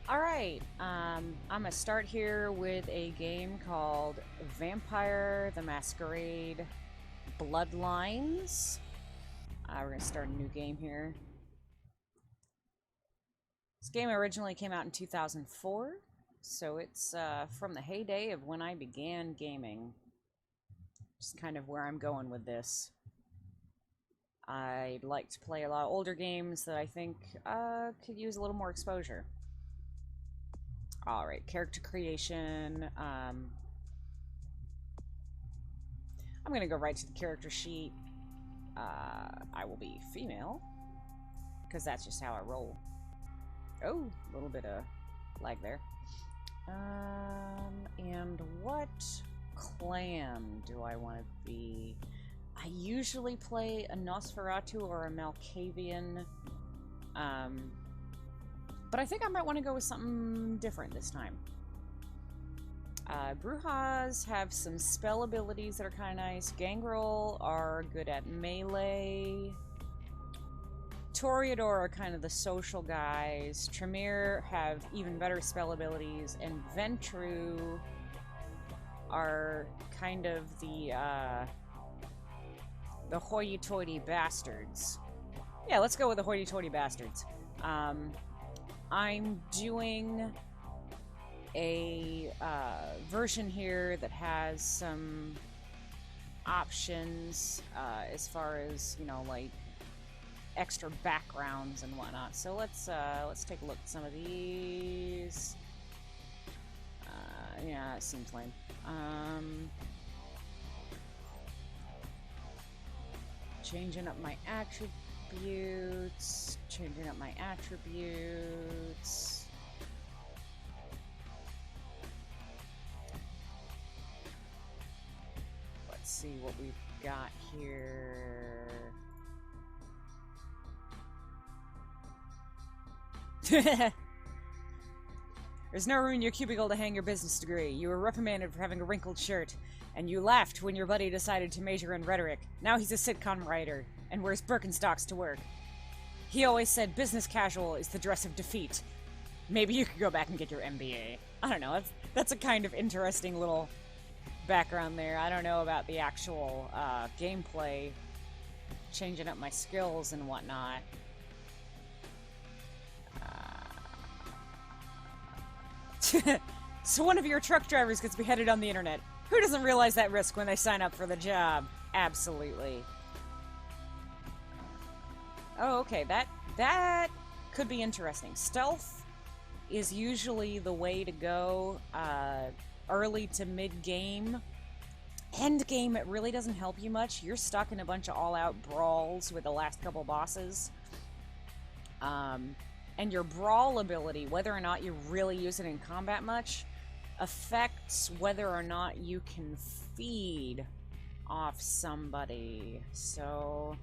Alright, I'm gonna start here with a game called Vampire the Masquerade Bloodlines. We're gonna start a new game here. This game originally came out in 2004, so it's from the heyday of when I began gaming. Just kind of where I'm going with this. I'd like to play a lot of older games that I think could use a little more exposure. Alright, character creation. I'm gonna go right to the character sheet. I will be female, because that's just how I roll. Oh, a little bit of lag there. And what clan do I want to be? I usually play a Nosferatu or a Malkavian. But I think I might want to go with something different this time. Brujas have some spell abilities that are kind of nice. Gangrel are good at melee. Toreador are kind of the social guys. Tremere have even better spell abilities. And Ventru are kind of the hoity-toity bastards. Yeah, let's go with the hoity-toity bastards. I'm doing a version here that has some options as far as, you know, like extra backgrounds and whatnot. So let's take a look at some of these. Yeah, it seems lame. Changing up my attributes. Let's see what we've got here. There's no room in your cubicle to hang your business degree. You were reprimanded for having a wrinkled shirt, and you laughed when your buddy decided to major in rhetoric. Now he's a sitcom writer, and wears Birkenstocks to work. He always said business casual is the dress of defeat. Maybe you could go back and get your MBA. I don't know, that's a kind of interesting little background there. I don't know about the actual gameplay, changing up my skills and whatnot. So one of your truck drivers gets beheaded on the internet. Who doesn't realize that risk when they sign up for the job? Absolutely. Oh, okay, that could be interesting. Stealth is usually the way to go early to mid-game. End-game, it really doesn't help you much. You're stuck in a bunch of all-out brawls with the last couple bosses. And your brawl ability, whether or not you really use it in combat much, affects whether or not you can feed off somebody. So,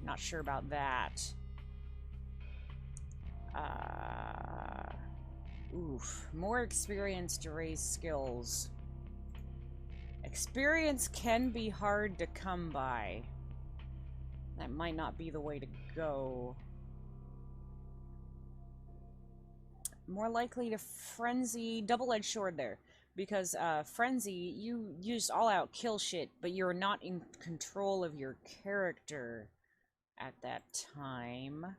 not sure about that. More experience to raise skills. Experience can be hard to come by. That might not be the way to go. More likely to frenzy, double-edged sword there, because frenzy, you used all-out kill shit, but you're not in control of your character at that time.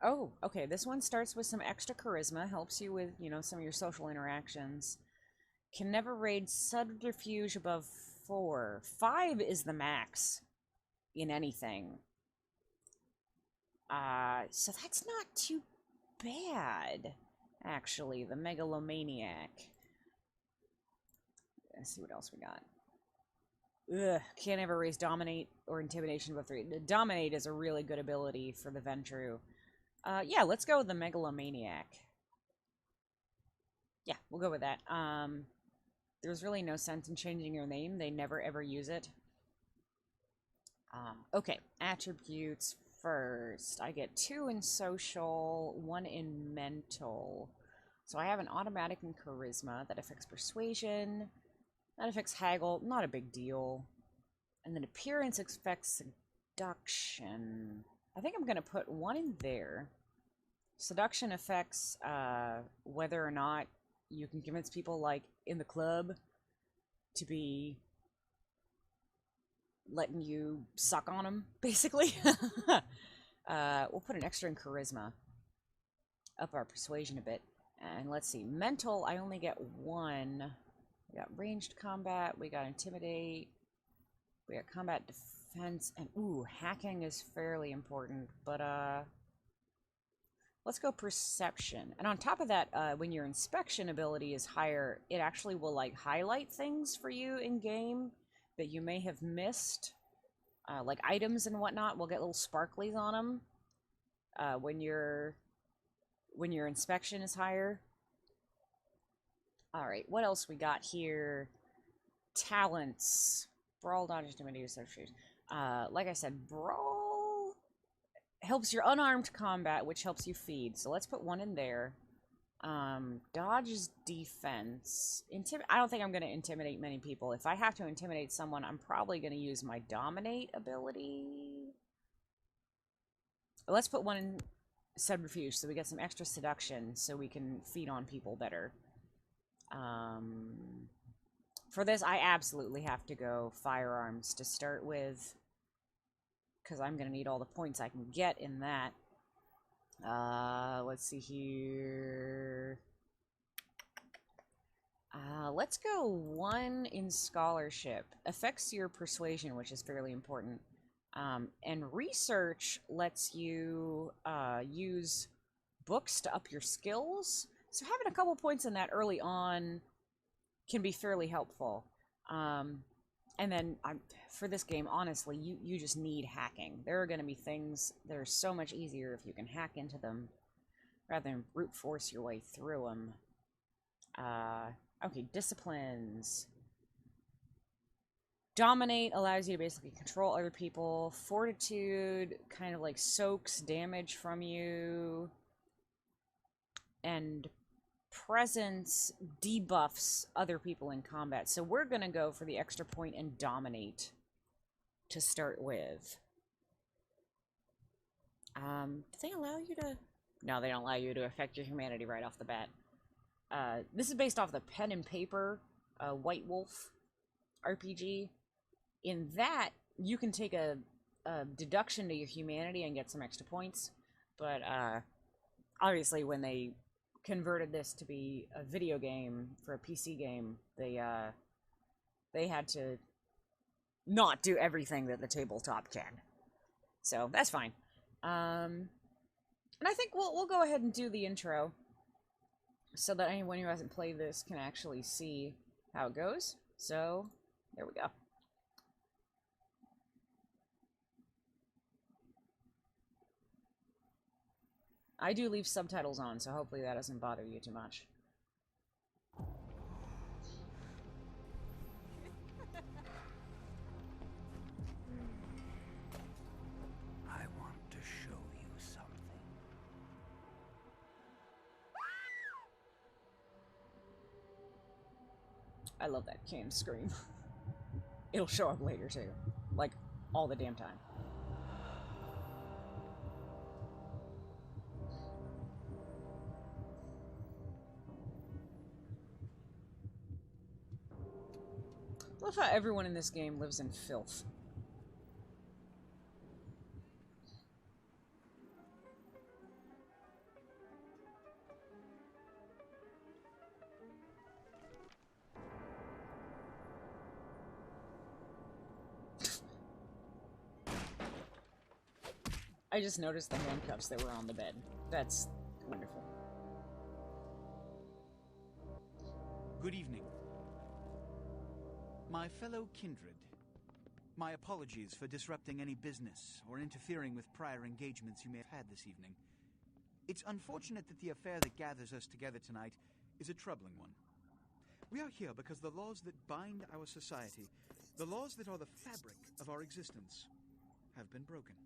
Oh, okay, this one starts with some extra charisma, helps you with, you know, some of your social interactions. Can never raid subterfuge above 4. 5 is the max in anything. So that's not too bad, actually, the megalomaniac. Let's see what else we got. Ugh, can't ever raise dominate or intimidation above 3. Dominate is a really good ability for the Ventru. Yeah, let's go with the megalomaniac. Yeah, we'll go with that. There's really no sense in changing your name. They never ever use it. Okay, attributes first. I get 2 in social, 1 in mental. So I have an automatic in charisma that affects persuasion. That affects haggle, not a big deal. And then appearance affects seduction. I think I'm going to put one in there. Seduction affects whether or not you can convince people, like, in the club to be letting you suck on them, basically. We'll put an extra in charisma. Up our persuasion a bit. And let's see. Mental, I only get one. We got ranged combat. We got intimidate. We got combat defense. And, ooh, hacking is fairly important. But, let's go perception. And on top of that, when your inspection ability is higher, it actually will, like, highlight things for you in-game that you may have missed. Like items and whatnot will get little sparklies on them when your inspection is higher. Alright, what else we got here? Talents. Brawl, dodge, intimidate, substitute. Like I said, Brawl helps your unarmed combat, which helps you feed. So let's put one in there. Dodge is defense. I don't think I'm going to intimidate many people. If I have to intimidate someone, I'm probably going to use my dominate ability. Let's put one in subterfuge so we get some extra seduction so we can feed on people better. For this, I absolutely have to go firearms to start with, because I'm going to need all the points I can get in that. Let's see here. Let's go one in scholarship. Affects your persuasion, which is fairly important. And research lets you use books to up your skills. So having a couple points in that early on can be fairly helpful. And then for this game, honestly, you just need hacking. There are going to be things that are so much easier if you can hack into them rather than brute force your way through them. Okay, disciplines. Dominate allows you to basically control other people. Fortitude kind of like soaks damage from you. And presence debuffs other people in combat. So we're going to go for the extra point and dominate to start with. Do they allow you to... No, they don't allow you to affect your humanity right off the bat. This is based off the pen and paper White Wolf RPG. In that, you can take a deduction to your humanity and get some extra points. But obviously when they converted this to be a video game for a PC game, they had to not do everything that the tabletop can. So that's fine. And I think we'll go ahead and do the intro so that anyone who hasn't played this can actually see how it goes. So there we go. I do leave subtitles on, so hopefully that doesn't bother you too much. I want to show you something. I love that canned scream. It'll show up later, too. Like, all the damn time. I love how everyone in this game lives in filth. I just noticed the handcuffs that were on the bed. That's wonderful. Good evening. My fellow kindred, my apologies for disrupting any business or interfering with prior engagements you may have had this evening. It's unfortunate that the affair that gathers us together tonight is a troubling one. We are here because the laws that bind our society, the laws that are the fabric of our existence, have been broken.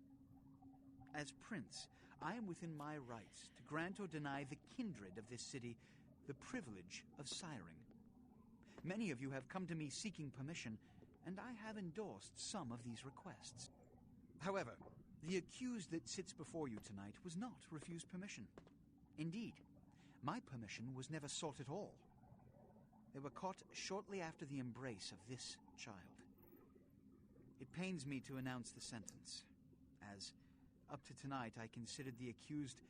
As Prince, I am within my rights to grant or deny the kindred of this city the privilege of siring. Many of you have come to me seeking permission, and I have endorsed some of these requests. However, The accused that sits before you tonight was not refused permission. Indeed, my permission was never sought at all. They were caught shortly after the embrace of this child. It pains me to announce the sentence, as up to tonight I considered the accused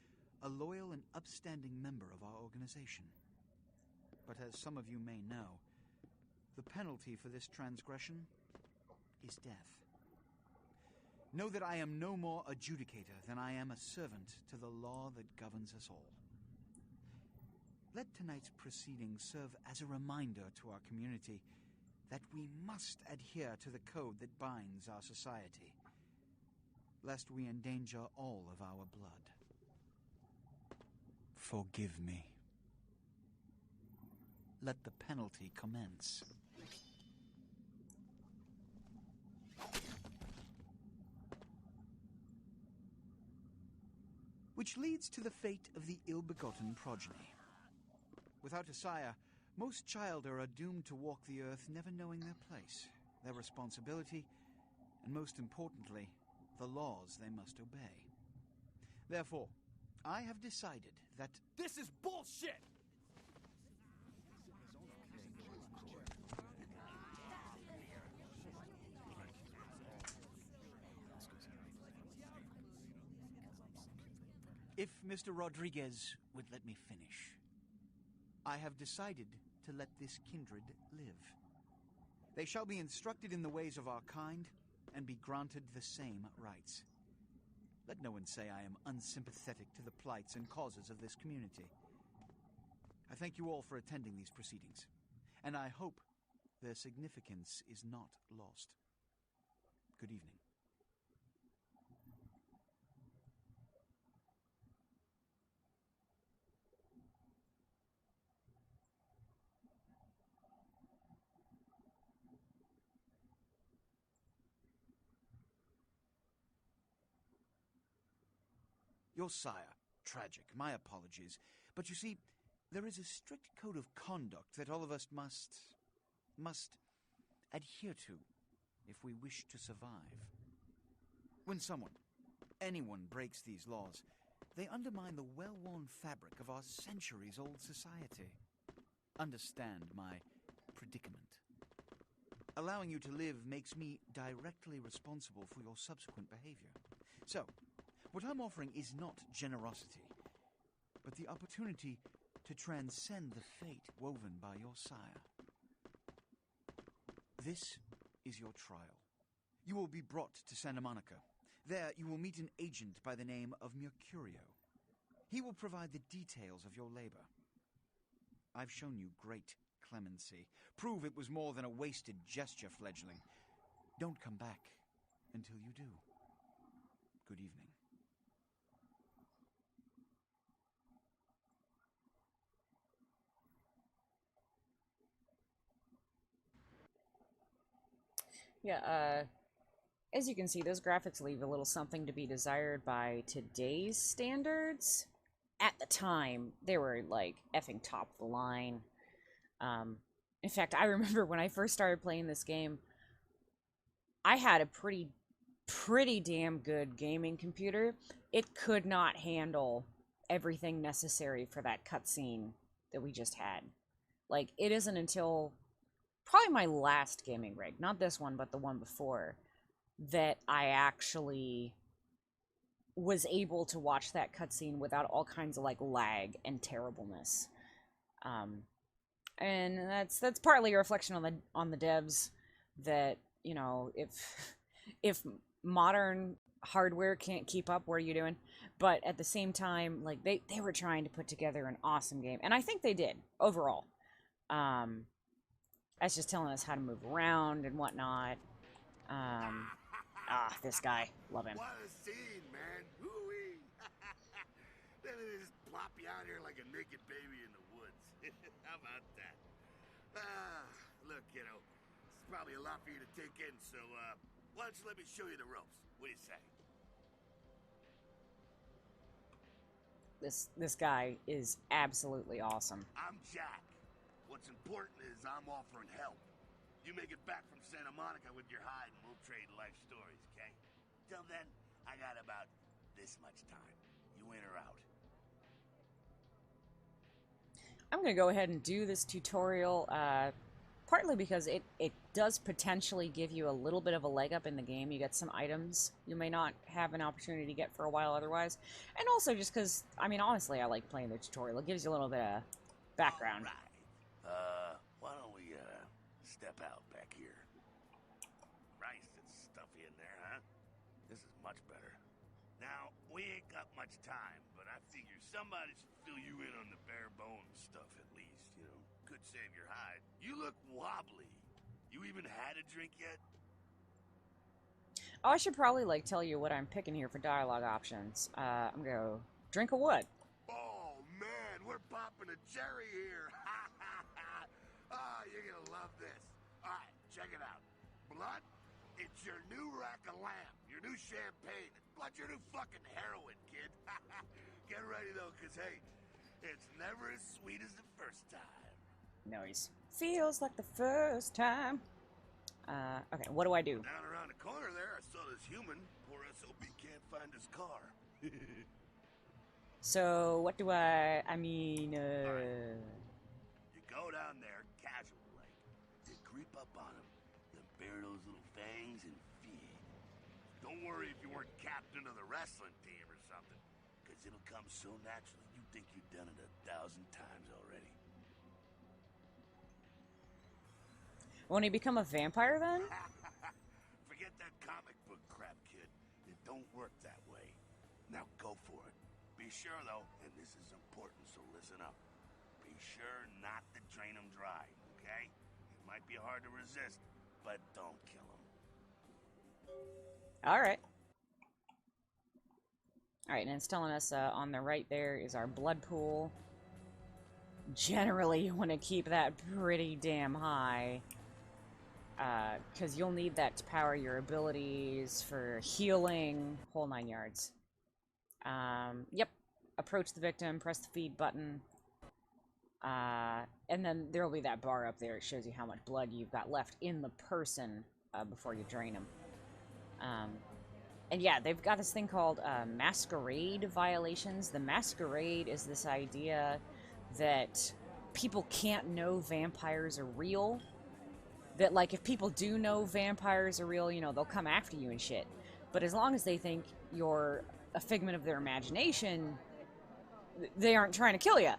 a loyal and upstanding member of our organization. But as some of you may know, the penalty for this transgression is death. Know that I am no more adjudicator than I am a servant to the law that governs us all. Let tonight's proceedings serve as a reminder to our community that we must adhere to the code that binds our society, lest we endanger all of our blood. Forgive me. Let the penalty commence. Which leads to the fate of the ill-begotten progeny. Without a sire, most children are doomed to walk the earth never knowing their place, their responsibility, and most importantly, the laws they must obey. Therefore, I have decided that... This is bullshit! If Mr. Rodriguez would let me finish, I have decided to let this kindred live. They shall be instructed in the ways of our kind and be granted the same rights. Let no one say I am unsympathetic to the plights and causes of this community. I thank you all for attending these proceedings, and I hope their significance is not lost. Good evening. Your sire, tragic, my apologies. But you see, there is a strict code of conduct that all of us must adhere to if we wish to survive. When anyone breaks these laws, they undermine the well-worn fabric of our centuries-old society. Understand my predicament. Allowing you to live makes me directly responsible for your subsequent behavior. So, what I'm offering is not generosity, but the opportunity to transcend the fate woven by your sire. This is your trial. You will be brought to Santa Monica. There you will meet an agent by the name of Mercurio. He will provide the details of your labor. I've shown you great clemency. Prove it was more than a wasted gesture, fledgling. Don't come back until you do. Good evening. Yeah, as you can see, those graphics leave a little something to be desired by today's standards. At the time, they were, like, effing top of the line. In fact, I remember when I first started playing this game, I had a pretty damn good gaming computer. It could not handle everything necessary for that cutscene that we just had. Like, it isn't until probably my last gaming rig, not this one, but the one before, that I actually was able to watch that cutscene without all kinds of, like, lag and terribleness. And that's partly a reflection on the devs that, you know, if modern hardware can't keep up, what are you doing? But at the same time, like, they were trying to put together an awesome game, and I think they did overall. That's just telling us how to move around and whatnot. This guy. Love him. What a scene, man. Woo-wee. Then they just plop you out here like a naked baby in the woods. How about that? Look, kiddo, it's probably a lot for you to take in, so, why don't you let me show you the ropes? What do you say? This guy is absolutely awesome. I'm Jack. What's important is I'm offering help. You make it back from Santa Monica with your hide and we'll trade life stories, okay? Till then, I got a this much time. You in or out? I'm going to go ahead and do this tutorial, partly because it does potentially give you a little bit of a leg up in the game. You get some items you may not have an opportunity to get for a while otherwise. And also just because, I mean, honestly, I like playing the tutorial. It gives you a little bit of background. All right. Why don't we, step out back here? Christ, it's stuffy in there, huh? This is much better. Now, we ain't got much time, but I figure somebody should fill you in on the bare bones stuff at least, you know? Could save your hide. You look wobbly. You even had a drink yet? Oh, I should probably, like, tell you what I'm picking here for dialogue options. I'm gonna go, drink of what? Oh, man, we're popping a cherry here. Ah, you're gonna love this. All right, check it out. Blood, it's your new rack of lamb, your new champagne. Blood, your new fucking heroin, kid. Get ready, though, because, hey, it's never as sweet as the first time. Nice. Feels like the first time. Okay, what do I do? Down around the corner there, I saw this human. Poor SOB can't find his car. So, what do I mean, You go down there, casual like. You creep up on him, then bare those little fangs and feed. Don't worry if you weren't captain of the wrestling team or something, because it'll come so naturally you think you've done it 1,000 times already. Won't he become a vampire then? Forget that comic book crap, kid. It don't work that way. Now go for it. Be sure, though, and this is important, so listen up. Be sure not to drain him dry, okay? It might be hard to resist, but don't kill him. Alright. Alright, and it's telling us on the right there is our blood pool. Generally, you want to keep that pretty damn high. Because you'll need that to power your abilities for healing, whole 9 yards. Yep. Approach the victim, press the feed button. And then there will be that bar up there. It shows you how much blood you've got left in the person before you drain them. And yeah, they've got this thing called masquerade violations. The masquerade is this idea that people can't know vampires are real. That, like, if people do know vampires are real, you know, they'll come after you and shit. But as long as they think you're a figment of their imagination, they aren't trying to kill you.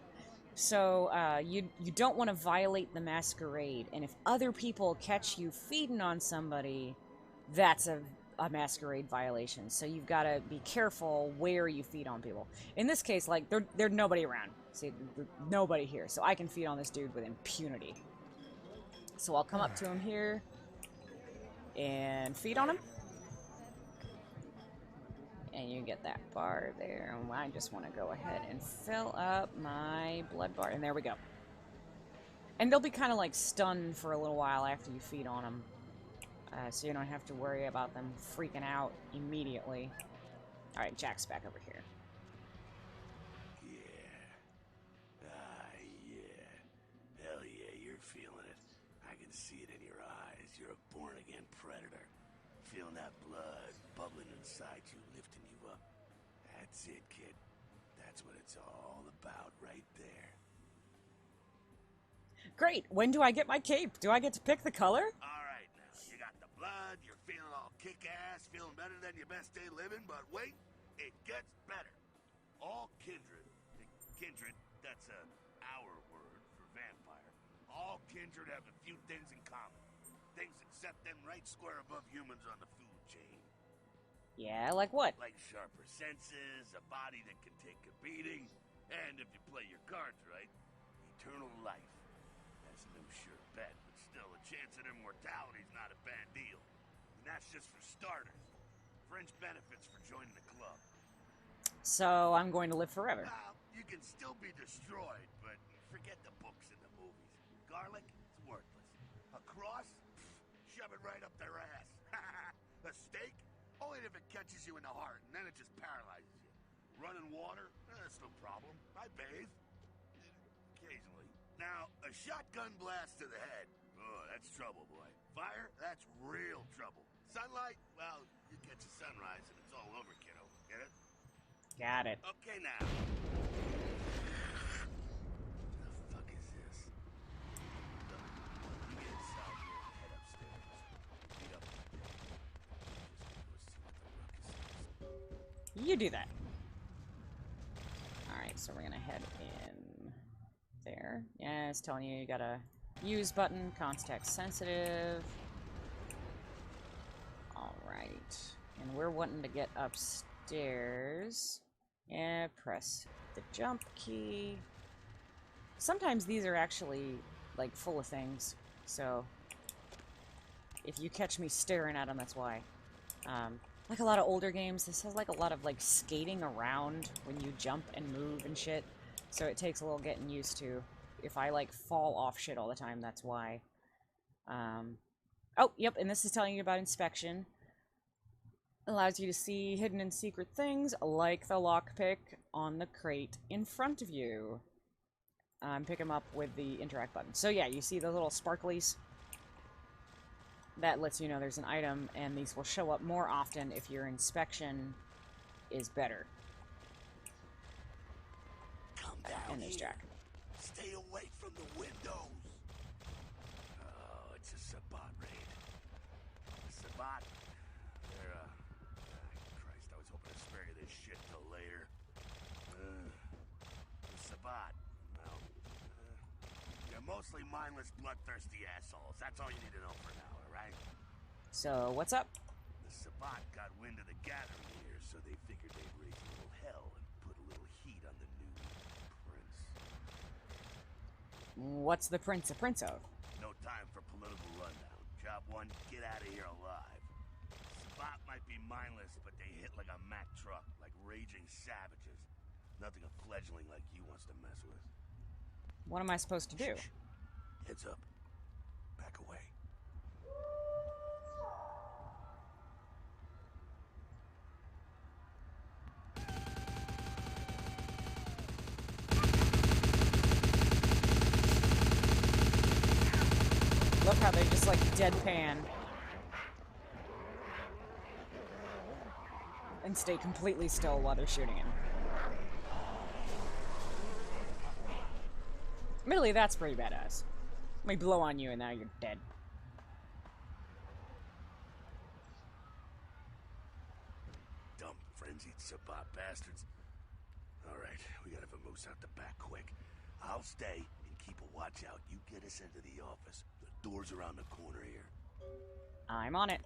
So, you don't want to violate the masquerade. And if other people catch you feeding on somebody, that's a masquerade violation. So you've got to be careful where you feed on people. In this case, like, there's nobody around. See, nobody here. So I can feed on this dude with impunity. So I'll come up to him here and feed on him. And you get that bar there. And I just want to go ahead and fill up my blood bar. And there we go. And they'll be kind of like stunned for a little while after you feed on them. So you don't have to worry about them freaking out immediately. Alright, Jack's back over here. Yeah. Hell yeah, you're feeling it. I can see it in your eyes. You're a born-again predator. Feeling that blood bubbling inside you, lifting you up. That's it, kid. That's what it's all about right there. Great! When do I get my cape? Do I get to pick the color? Alright now, you got the blood, you're feeling all kick-ass, feeling better than your best day living, but wait, it gets better. All kindred, that's our word for vampire. All kindred have a few things in common. Things that set them right square above humans on the food chain. Yeah, like what? Like sharper senses, a body that can take a beating, and if you play your cards right, eternal life. That's no sure bet, but still a chance at immortality's not a bad deal. And that's just for starters. Fringe benefits for joining the club. So I'm going to live forever. You can still be destroyed, but forget the books and the movies. Garlic, it's worthless. A cross? Pfft, shove it right up their ass. A steak? Only if it catches you in the heart, and then it just paralyzes you. Running water? That's no problem. I bathe. Occasionally. Now, a shotgun blast to the head. Oh, that's trouble, boy. Fire? That's real trouble. Sunlight? Well, you catch a sunrise and it's all over, kiddo. Get it? Got it. Okay, now. The fuck is this? Look, you get inside here and head upstairs. Meet up with them. Just gonna go see what the ruckus is. You do that. Alright, so we're gonna head in there. Yeah, it's telling you gotta use button, context sensitive. Alright. And we're wanting to get upstairs. Yeah, press the jump key. Sometimes these are actually, like, full of things. So, if you catch me staring at them, that's why. Like a lot of older games, this has, like, a lot of, like, skating around when you jump and move and shit. So it takes a little getting used to. If I, like, fall off shit all the time, that's why. Oh, yep, and this is telling you about inspection. Allows you to see hidden and secret things, like the lockpick on the crate in front of you. Pick them up with the interact button. So yeah, you see the little sparklies? That lets you know there's an item, and these will show up more often if your inspection is better. Come down And there's here. Jack. Stay away from the windows. Oh, it's a Sabat raid. Sabat? They're, Christ, I was hoping to spare you this shit till later. The Sabat, well, they're mostly mindless, bloodthirsty assholes. That's all you need to know for now, alright? So, what's up? The Sabat got wind of the gathering here, so they figured they'd raise a little hell and put a little heat on the new prince. What's the prince a prince of? No time for political rundown. Job one, get out of here alive. Sabat might be mindless, but they hit like a Mack truck, like raging savages. Nothing a fledgling like you wants to mess with. What am I supposed to do? Shh. Heads up. Back away. Look how they just, like, deadpan. And stay completely still while they're shooting him. Admittedly, that's pretty badass. Let me blow on you and now you're dead. Dumb, frenzied Sabat bastards. Alright, we gotta vamoose out the back quick. I'll stay and keep a watch out. You get us into the office. The door's around the corner here. I'm on it.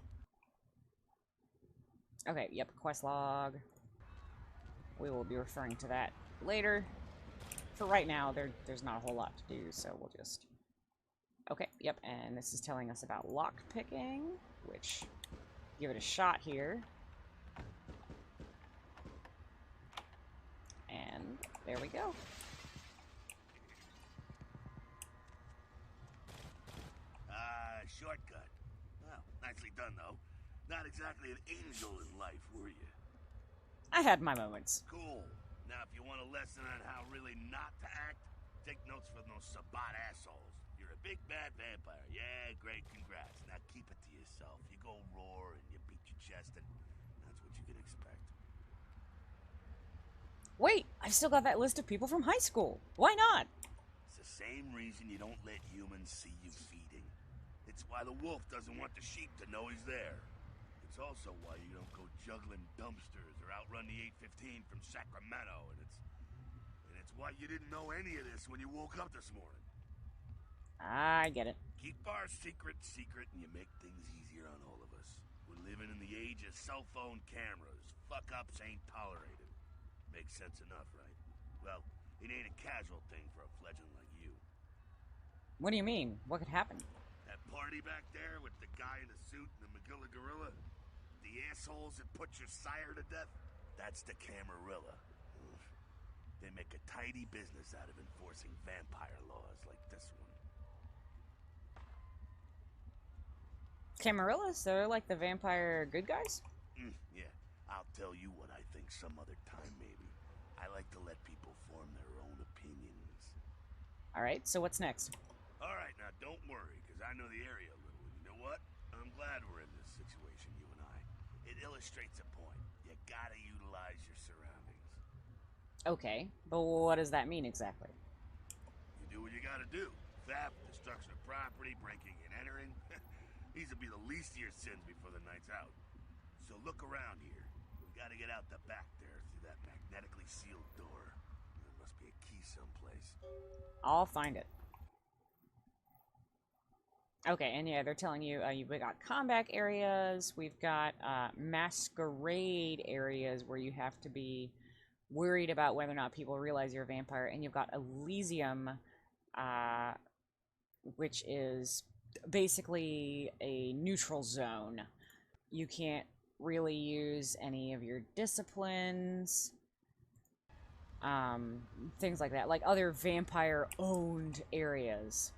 Okay, yep, quest log. We will be referring to that later. For right now, there's not a whole lot to do, so we'll just... Okay, yep, and this is telling us about lock picking, which... Give it a shot here. And there we go. Shortcut. Well, nicely done, though. Not exactly an angel in life, were you? I had my moments. Cool. Now, if you want a lesson on how really not to act, take notes from those Sabat assholes. You're a big bad vampire. Yeah, great, congrats. Now keep it to yourself. You go roar and you beat your chest, and that's what you can expect. Wait, I've still got that list of people from high school. Why not? It's the same reason you don't let humans see you feeding. It's why the wolf doesn't want the sheep to know he's there. It's also why you don't go juggling dumpsters or outrun the 815 from Sacramento, and it's why you didn't know any of this when you woke up this morning. I get it. Keep our secret secret, and you make things easier on all of us. We're living in the age of cell phone cameras. Fuck-ups ain't tolerated. Makes sense enough, right? Well, it ain't a casual thing for a fledgling like you. What do you mean? What could happen? That party back there with the guy in the suit and the Magilla gorilla? The assholes that put your sire to death? That's the Camarilla. They make a tidy business out of enforcing vampire laws like this one. Camarillas? They're like the vampire good guys? Yeah, I'll tell you what I think some other time, maybe. I like to let people form their own opinions. Alright, so what's next? Alright, now don't worry, because I know the area a little, and you know what? I'm glad we're in this situation, you and I. It illustrates a point. You gotta utilize your surroundings. Okay, but what does that mean exactly? You do what you gotta do. Theft, destruction of property, breaking and entering. These will be the least of your sins before the night's out. So look around here. We gotta get out the back there through that magnetically sealed door. There must be a key someplace. I'll find it. Okay, and yeah, they're telling you we got combat areas, we've got masquerade areas where you have to be worried about whether or not people realize you're a vampire, and you've got Elysium, which is basically a neutral zone. You can't really use any of your disciplines, things like that, like other vampire-owned areas.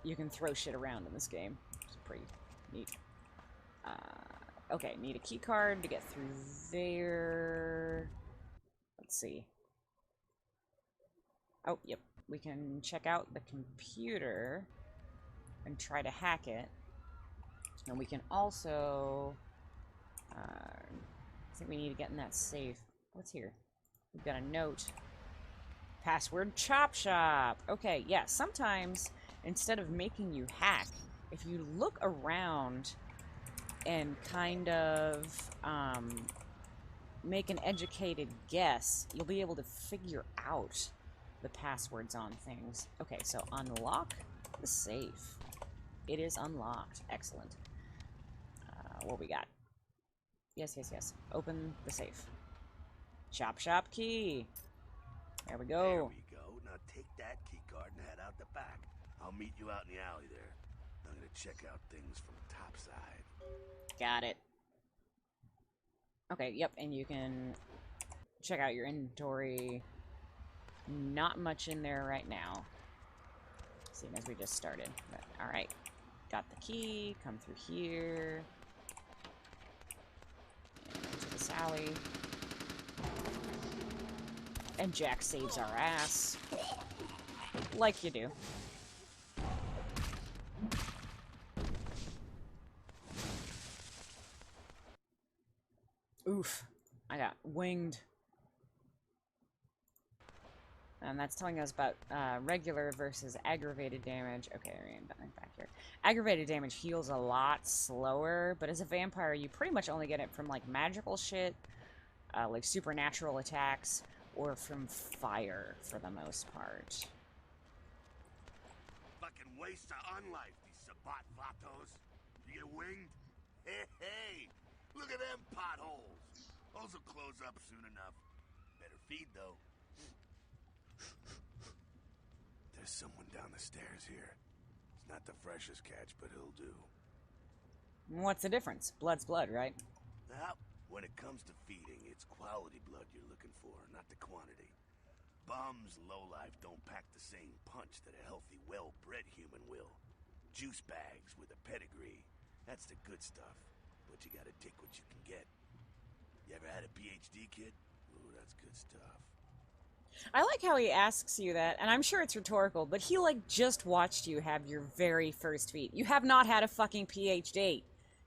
You can throw shit around in this game. It's pretty neat. Okay, need a key card to get through there. Let's see. Oh, yep. We can check out the computer and try to hack it. And we can also... I think we need to get in that safe. What's here? We've got a note. Password Chop Shop. Okay, yeah, sometimes instead of making you hack, if you look around and kind of make an educated guess, you'll be able to figure out the passwords on things. Okay, so unlock the safe. It is unlocked. Excellent. What we got? Yes, yes, yes. Open the safe. Chop Shop key. There we go. There we go. Now take that key card and head out the back. I'll meet you out in the alley there. I'm gonna check out things from topside. Got it. Okay, yep, and you can check out your inventory. Not much in there right now, seeing as we just started. But alright. Got the key. Come through here. And into this alley. And Jack saves our ass. Like you do. Oof. I got winged. And that's telling us about regular versus aggravated damage. Okay, back here. Aggravated damage heals a lot slower, but as a vampire, you pretty much only get it from, like, magical shit, like supernatural attacks, or from fire, for the most part. Fucking waste of unlife, these Sabat vatos. You get winged? Hey, look at them potholes. Those will close up soon enough. Better feed, though. There's someone down the stairs here. It's not the freshest catch, but he'll do. What's the difference? Blood's blood, right? Now, when it comes to feeding, it's quality blood you're looking for, not the quantity. Bums, lowlife don't pack the same punch that a healthy, well-bred human will. Juice bags with a pedigree. That's the good stuff. But you gotta take what you can get. You ever had a PhD, kid? Ooh, that's good stuff. I like how he asks you that, and I'm sure it's rhetorical, but he, like, just watched you have your very first feat. You have not had a fucking PhD.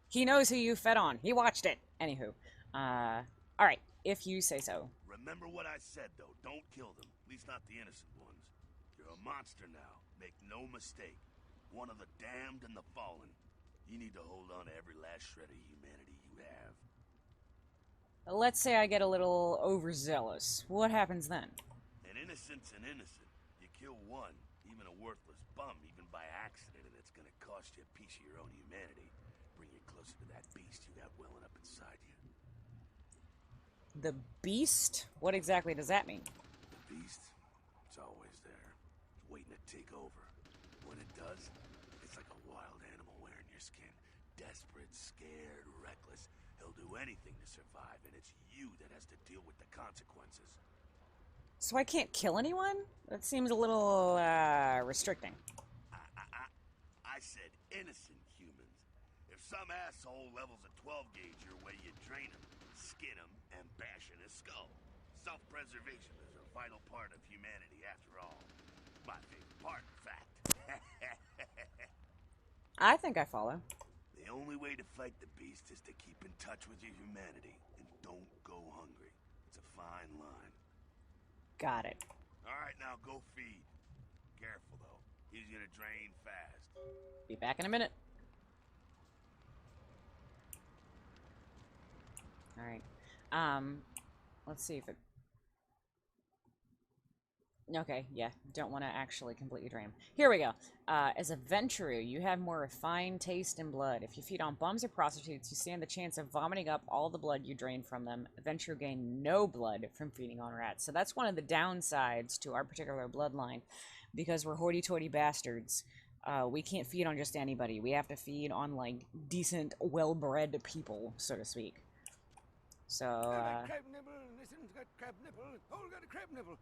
He knows who you fed on. He watched it. Anywho. Alright, if you say so. Remember what I said, though. Don't kill them. At least not the innocent ones. You're a monster now. Make no mistake. One of the damned and the fallen. You need to hold on to every last shred of humanity you have. Let's say I get a little overzealous. What happens then? An innocent's an innocent. You kill one, even a worthless bum, even by accident, and it's gonna cost you a piece of your own humanity. Bring you closer to that beast you got welling up inside you. The beast? What exactly does that mean? The beast? It's always there. It's waiting to take over. When it does, it's like a wild animal wearing your skin. Desperate, scared, reckless. He'll do anything to survive, and it's you that has to deal with the consequences. So I can't kill anyone? That seems a little, restricting. I said innocent humans. If some asshole levels a 12 gauge your way, you drain him, skin him, and bash in his skull. Self-preservation is a vital part of humanity, after all. My favorite part, in fact. I think I follow. The only way to fight the beast is to keep in touch with your humanity, and don't go hungry. That's a fine line. Got it. Alright, now go feed. Careful, though. He's gonna drain fast. Be back in a minute. Alright. Let's see if it... Okay, yeah. Don't want to actually completely drain him. Here we go. As a Ventrue, you have more refined taste in blood. If you feed on bums or prostitutes, you stand the chance of vomiting up all the blood you drain from them. Ventrue gain no blood from feeding on rats. So that's one of the downsides to our particular bloodline. Because we're hoity-toity bastards. We can't feed on just anybody. We have to feed on, like, decent, well-bred people, so to speak. So, Crab nibble, listen, got crab nibble. Oh, got a crab nibble.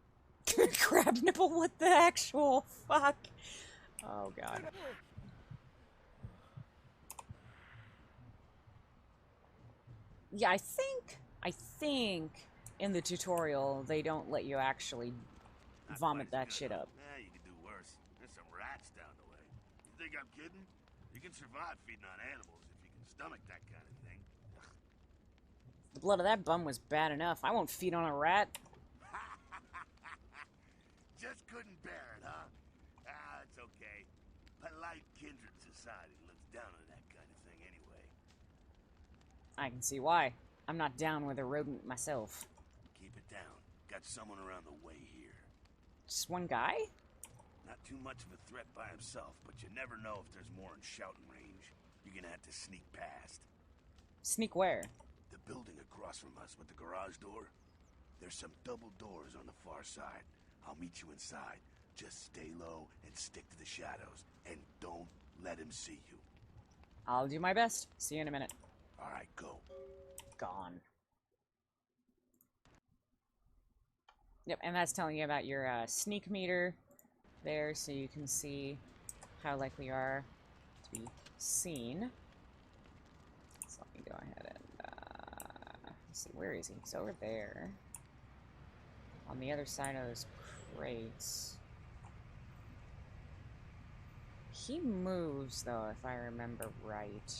crab nibble? What the actual fuck? Oh, God. Yeah, I think in the tutorial they don't let you actually vomit that shit up. Yeah, you can do worse. There's some rats down the way. You think I'm kidding? You can survive feeding on animals if you can stomach that kind of thing. The blood of that bum was bad enough. I won't feed on a rat. Just couldn't bear it, huh? Ah, it's okay. Polite kindred society looks down on that kind of thing anyway. I can see why. I'm not down with a rodent myself. Keep it down. Got someone around the way here. Just one guy? Not too much of a threat by himself, but you never know if there's more in shouting range. You're gonna have to sneak past. Sneak where? The building across from us with the garage door. There's some double doors on the far side. I'll meet you inside. Just stay low and stick to the shadows. And don't let him see you. I'll do my best. See you in a minute. Alright, go. Gone. Yep, and that's telling you about your sneak meter there, so you can see how likely you are to be seen. So let me go ahead and let's see, where is he? He's over there. On the other side of those crates. He moves, though, if I remember right.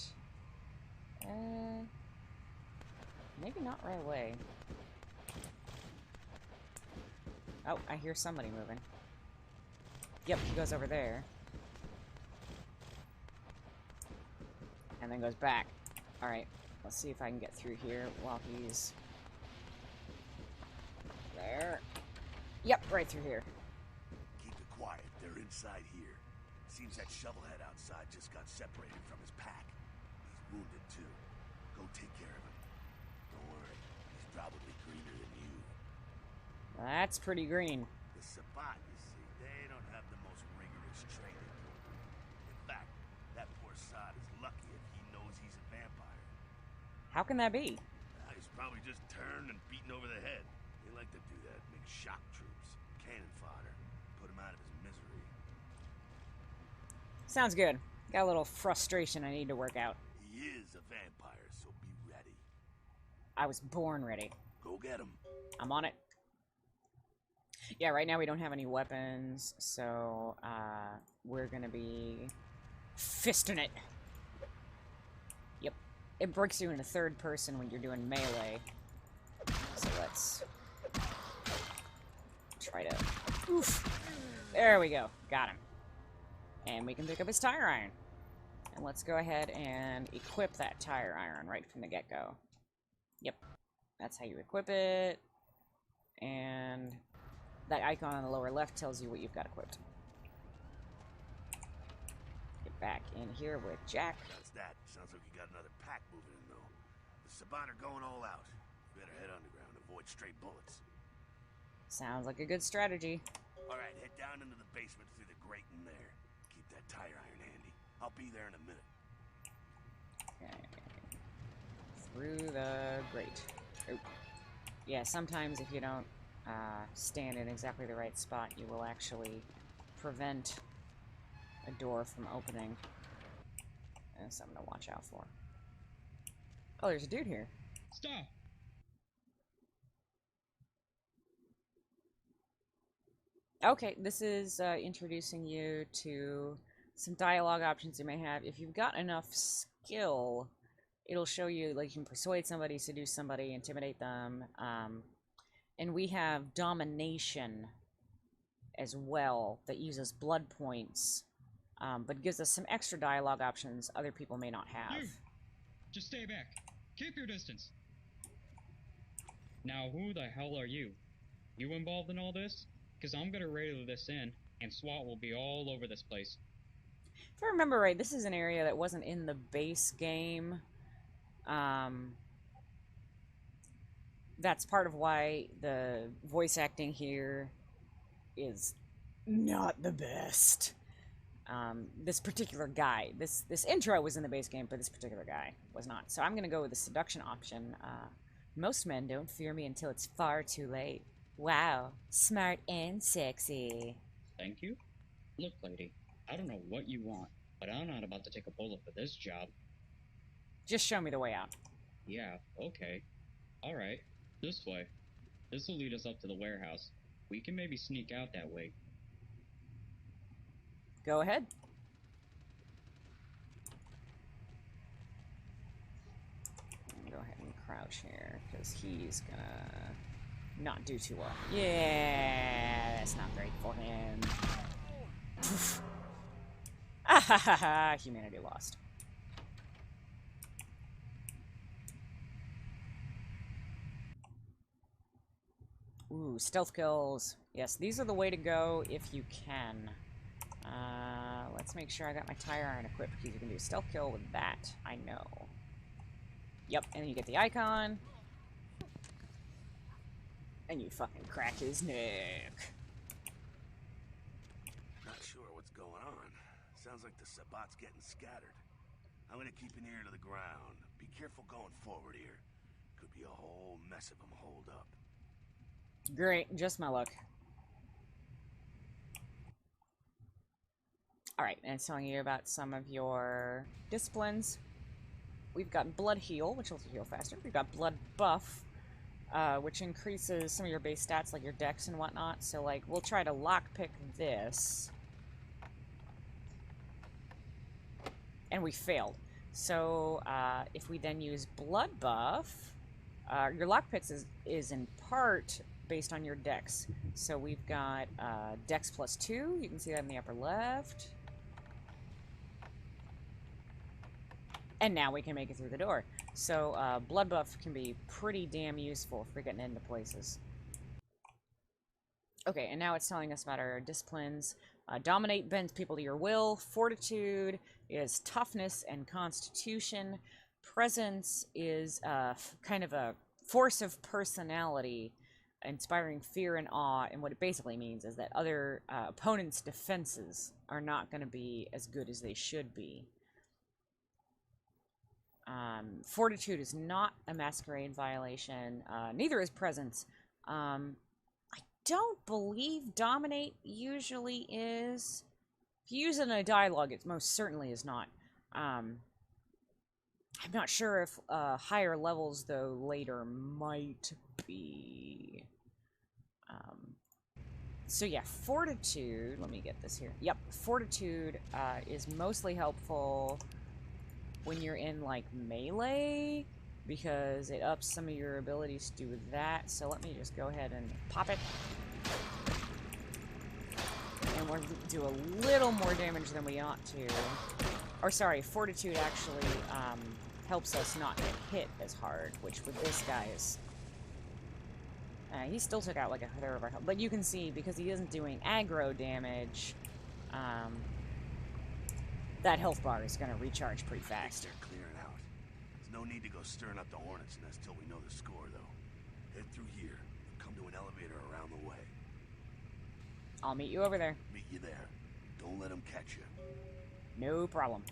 Maybe not right away. Oh, I hear somebody moving. Yep, he goes over there. And then goes back. Alright, let's see if I can get through here while he's... there. Yep, right through here. Keep it quiet. They're inside here. Seems that shovelhead outside just got separated from his pack. He's wounded, too. Go take care of him. Don't worry. He's probably greener than you. That's pretty green. The Sabat, you see, they don't have the most rigorous training program. In fact, that poor sod is lucky if he knows he's a vampire. How can that be? He's probably just turned and beaten over the head. They like to do that. Make shock troops. Cannon fodder. Put him out of his misery. Sounds good. Got a little frustration I need to work out. He is a vampire, so be ready. I was born ready. Go get him. I'm on it. Yeah, right now we don't have any weapons, so we're gonna be fisting it. Yep. It breaks you into third person when you're doing melee. So let's try to... Oof! There we go. Got him. And we can pick up his tire iron. And let's go ahead and equip that tire iron right from the get-go. Yep. That's how you equip it. And that icon on the lower left tells you what you've got equipped. Get back in here with Jack. That's that. Sounds like you got another pack moving in, though. The Sabat are going all out. Better head underground and avoid stray bullets. Sounds like a good strategy. Alright, head down into the basement through the grate in there. Keep that tire iron handy. I'll be there in a minute. Okay. Through the grate. Oh. Yeah, sometimes if you don't stand in exactly the right spot, you will actually prevent a door from opening. That's something to watch out for. Oh, there's a dude here. Stop. Okay, this is introducing you to some dialogue options you may have. If you've got enough skill, it'll show you, like, you can persuade somebody, seduce somebody, intimidate them. And we have Domination as well that uses blood points, but gives us some extra dialogue options other people may not have. You! Just stay back. Keep your distance. Now, who the hell are you? You involved in all this? Because I'm gonna radio this in, and SWAT will be all over this place. If I remember right, this is an area that wasn't in the base game. That's part of why the voice acting here is not the best. This particular guy, this intro was in the base game, but this particular guy was not. So I'm going to go with the seduction option. Most men don't fear me until it's far too late. Wow, smart and sexy. Thank you? Look, lady, I don't know what you want, but I'm not about to take a bullet for this job. Just show me the way out. Yeah, okay. Alright, this way. This will lead us up to the warehouse. We can maybe sneak out that way. Go ahead. Go ahead and crouch here, because he's gonna not do too well. Yeah, that's not great for him. Ah ha ha ha! Humanity lost. Ooh, stealth kills. Yes, these are the way to go if you can. Let's make sure I got my tire iron equipped, because you can do a stealth kill with that. I know. Yep, and then you get the icon. And you fucking crack his neck. Not sure what's going on. Sounds like the Sabat's getting scattered. I'm gonna keep an ear to the ground. Be careful going forward here. Could be a whole mess of them holed up. Great, just my luck. Alright, and it's telling you about some of your disciplines. We've got Blood Heal, which lets you heal faster. We've got Blood Buff, which increases some of your base stats, like your dex and whatnot. So, like, we'll try to lockpick this. And we failed. So, if we then use Blood Buff, your lockpicks is in part based on your dex. So we've got dex plus 2. You can see that in the upper left. And now we can make it through the door. So blood buff can be pretty damn useful for getting into places. Okay, and now it's telling us about our disciplines. Dominate bends people to your will. Fortitude is toughness and constitution. Presence is kind of a force of personality, inspiring fear and awe. And what it basically means is that other opponents' defenses are not going to be as good as they should be. Fortitude is not a masquerade violation. Neither is presence. I don't believe dominate usually is. If you use it in a dialogue, it most certainly is not. I'm not sure if higher levels, though, later might be. So yeah, fortitude, let me get this here. Yep, fortitude is mostly helpful when you're in, like, melee, because it ups some of your abilities to do that. So let me just go ahead and pop it. And we'll do a little more damage than we ought to. Or sorry, fortitude actually helps us not get hit as hard, which with this guy is... he still took out like a third of our health. But you can see, because he isn't doing aggro damage, that health bar is going to recharge pretty fast. They're clearing out. There's no need to go stirring up the hornet's nest till we know the score, though. Head through here. Come to an elevator around the way. I'll meet you over there. Meet you there. Don't let them catch you. No problem.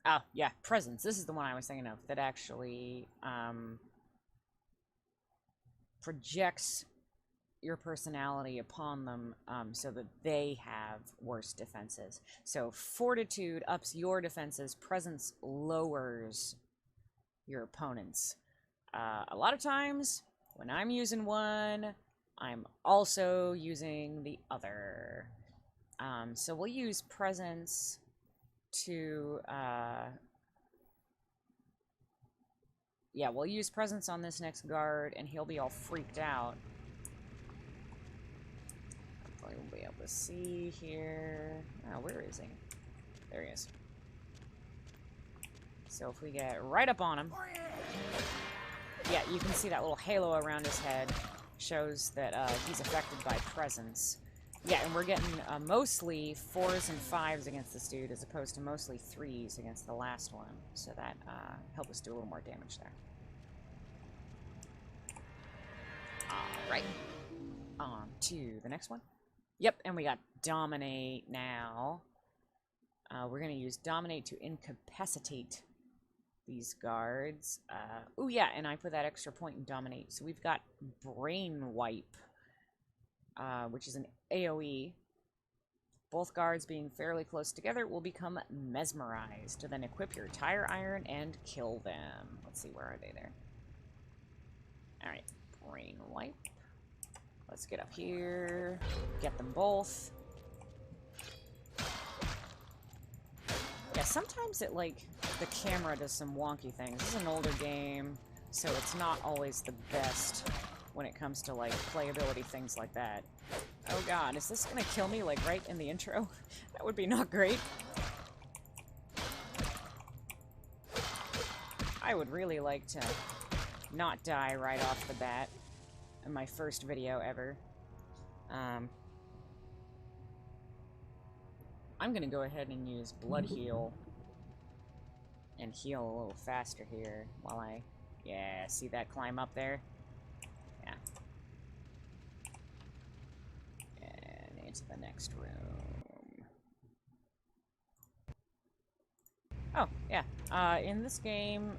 Oh, yeah, presence. This is the one I was thinking of that actually projects your personality upon them so that they have worse defenses. So fortitude ups your defenses, presence lowers your opponents. A lot of times, when I'm using one, I'm also using the other. So we'll use presence to, yeah, we'll use presence on this next guard, and he'll be all freaked out. Hopefully we'll be able to see here. Oh, where is he? There he is. So if we get right up on him, yeah, you can see that little halo around his head. Shows that he's affected by presence. Yeah, and we're getting mostly 4s and 5s against this dude, as opposed to mostly 3s against the last one. So that helped us do a little more damage there. Alright. On to the next one. Yep, and we got Dominate now. We're going to use Dominate to incapacitate these guards. Oh yeah, and I put that extra point in Dominate. So we've got Brain Wipe, which is an AoE. Both guards being fairly close together will become mesmerized. Then equip your tire iron and kill them. Let's see, where are they there? Alright, Brain Wipe. Let's get up here, get them both. Yeah, sometimes it, like, the camera does some wonky things. This is an older game, so it's not always the best when it comes to, like, playability, things like that. Oh god, is this gonna kill me, like, right in the intro? That would be not great. I would really like to not die right off the bat in my first video ever. I'm gonna go ahead and use Blood Heal and heal a little faster here while I... Yeah, see that climb up there? Yeah. And into the next room. Oh, yeah. In this game,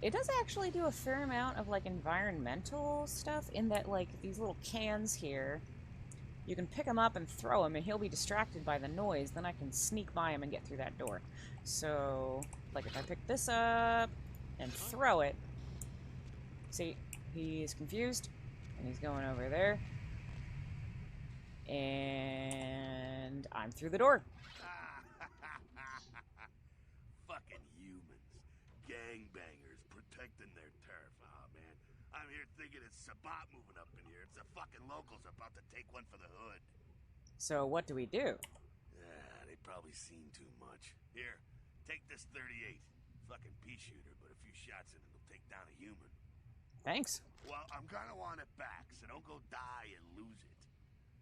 it does actually do a fair amount of, like, environmental stuff, in that, like, these little cans here, you can pick him up and throw him, and he'll be distracted by the noise. Then I can sneak by him and get through that door. So, like, if I pick this up and throw it, see, he's confused, and he's going over there. And I'm through the door. Fucking humans. Gangbangers protecting their turf. Oh, man. I'm here thinking it's Sabat moving up in here. It's the fucking locals about to take one for the hood. So what do we do? Yeah, they probably seen too much. Here, take this 38. Fucking pea shooter, but a few shots in it'll take down a human. Thanks. Well, I'm gonna want it back, so don't go die and lose it.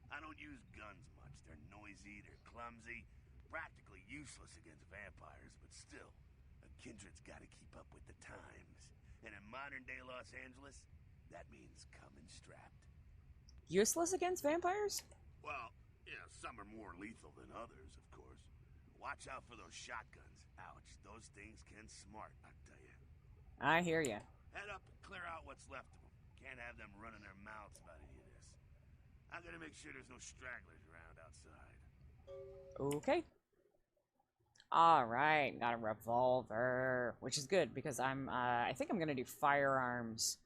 I don't use guns much. They're noisy, they're clumsy, practically useless against vampires, but still, a kindred's gotta keep up with the times. And in modern-day Los Angeles, that means coming strapped. Useless against vampires? Well, yeah, some are more lethal than others, of course. Watch out for those shotguns. Ouch, those things can smart, I tell you. I hear ya. Head up and clear out what's left of them. Can't have them running their mouths about any of this. I'm gonna make sure there's no stragglers around outside. Okay. Alright, got a revolver, which is good, because I think I'm gonna do firearms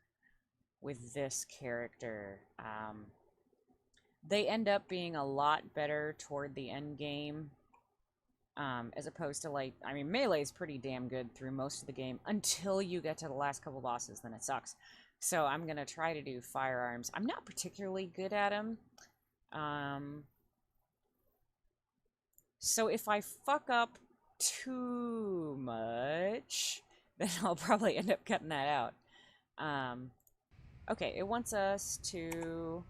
with this character. They end up being a lot better toward the end game, as opposed to, like, I mean, melee is pretty damn good through most of the game, until you get to the last couple bosses, then it sucks. So I'm gonna try to do firearms. I'm not particularly good at them. So if I fuck up too much, then I'll probably end up cutting that out. Okay, it wants us to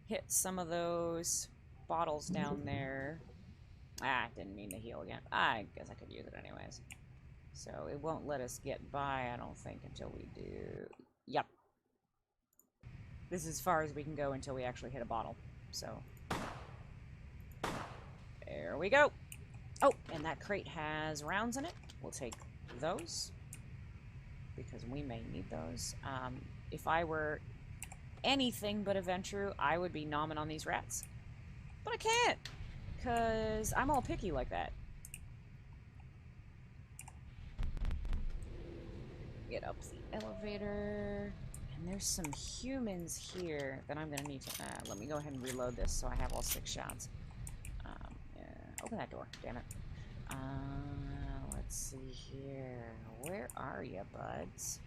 hit some of those bottles down there. Ah, didn't mean to heal again. I guess I could use it anyways. So it won't let us get by, I don't think, until we do... Yep. This is as far as we can go until we actually hit a bottle. So... There we go! Oh, and that crate has rounds in it. We'll take those, because we may need those. If I were anything but a Ventrue, I would be nomming on these rats. But I can't, because I'm all picky like that. Get up the elevator. And there's some humans here that I'm going to need to... let me go ahead and reload this so I have all 6 shots. Open that door, damn it. Let's see here. Where are you, buds?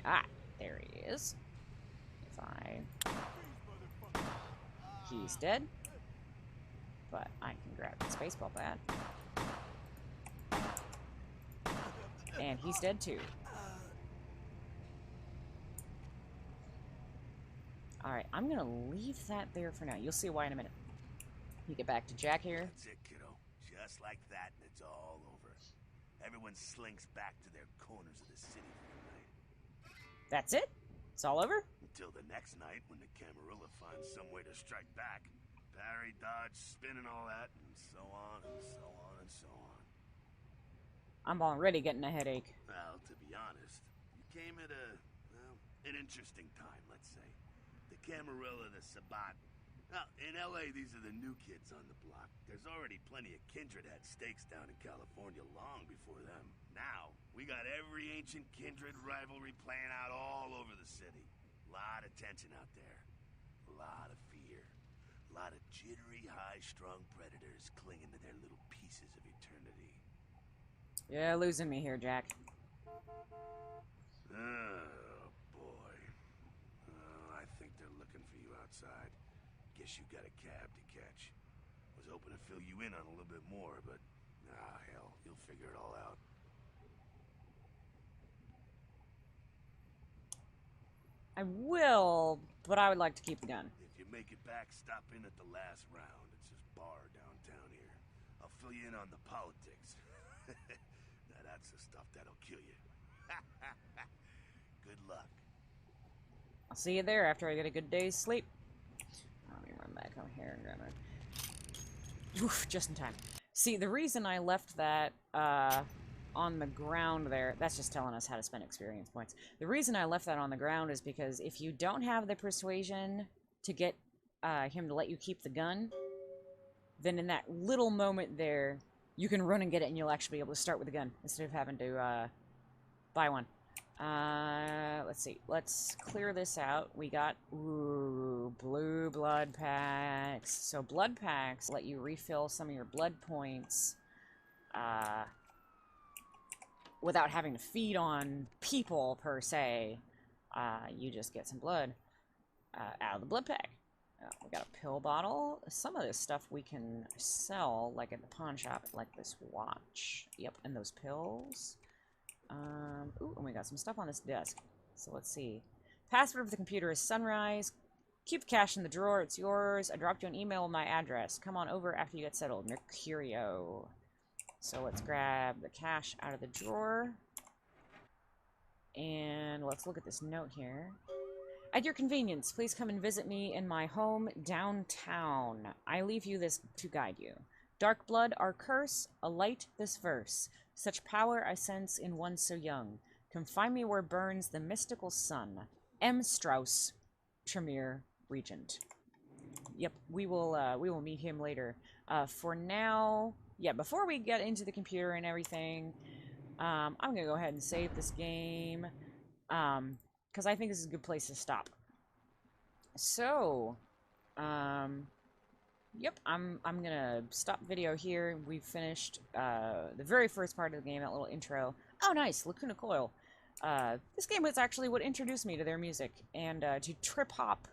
Ah, there he is. If I... He's dead. But I can grab the baseball bat. And he's dead too. Alright, I'm gonna leave that there for now. You'll see why in a minute. You get back to Jack here. That's it, kiddo. Just like that, and it's all over. Everyone slinks back to their corners of the city for the night. That's it? It's all over? Until the next night, when the Camarilla finds some way to strike back. Parry, dodge, spin, and all that, and so on, and so on, and so on. I'm already getting a headache. Well, to be honest, you came at an interesting time, let's say. The Camarilla, the Sabat. Now, in LA, these are the new kids on the block. There's already plenty of kindred had stakes down in California long before them. Now, we got every ancient kindred rivalry playing out all over the city. Lot of tension out there. A lot of fear. A lot of jittery, high-strung predators clinging to their little pieces of eternity. Yeah, losing me here, Jack. Oh, boy. I think they're looking for you outside. Guess you got a cab to catch. Was hoping to fill you in on a little bit more, but... ah, hell, you'll figure it all out. I will, but I would like to keep the gun. If you make it back, stop in at the last round. It's this bar downtown here. I'll fill you in on the politics. Now that's the stuff that'll kill you. Good luck. I'll see you there after I get a good day's sleep. Let me run back over here and grab it. Oof, just in time. See, the reason I left that on the ground there, that's just telling us how to spend experience points. The reason I left that on the ground is because if you don't have the persuasion to get him to let you keep the gun, then in that little moment there, you can run and get it and you'll actually be able to start with the gun instead of having to buy one. Let's see. Let's clear this out. We got, ooh, blue blood packs. So blood packs let you refill some of your blood points, without having to feed on people, per se. You just get some blood, out of the blood pack. We got a pill bottle. Some of this stuff we can sell, like at the pawn shop, like this watch. Yep, and those pills. Ooh, and we got some stuff on this desk. So let's see. Password for the computer is Sunrise. Keep the cash in the drawer, it's yours. I dropped you an email with my address. Come on over after you get settled. Mercurio. So let's grab the cash out of the drawer. And let's look at this note here. At your convenience, please come and visit me in my home downtown. I leave you this to guide you. Dark blood, our curse, a light this verse. Such power I sense in one so young. Come find me where burns the mystical sun. M. Strauss, Tremere, Regent. Yep, we will meet him later. For now, yeah, before we get into the computer and everything, I'm gonna go ahead and save this game, because I think this is a good place to stop. So, yep, I'm gonna stop video here. We've finished the very first part of the game, that little intro. Oh, nice, Lacuna Coil. This game was actually what introduced me to their music, and to trip-hop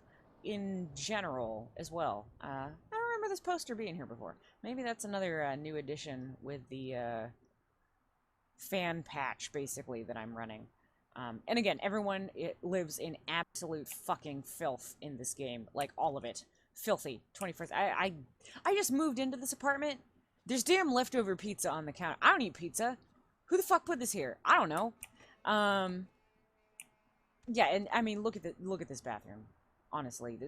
in general as well. I don't remember this poster being here before. Maybe that's another new addition with the fan patch, basically, that I'm running. And again, everyone lives in absolute fucking filth in this game. Like, all of it. Filthy. 21st. I just moved into this apartment. There's damn leftover pizza on the counter. I don't eat pizza. Who the fuck put this here? I don't know. Yeah, and I mean, look at this bathroom. Honestly,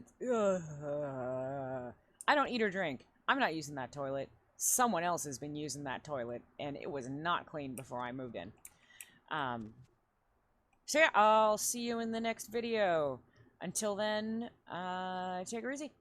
I don't eat or drink. I'm not using that toilet. Someone else has been using that toilet, and it was not clean before I moved in. So yeah, I'll see you in the next video. Until then, take it easy.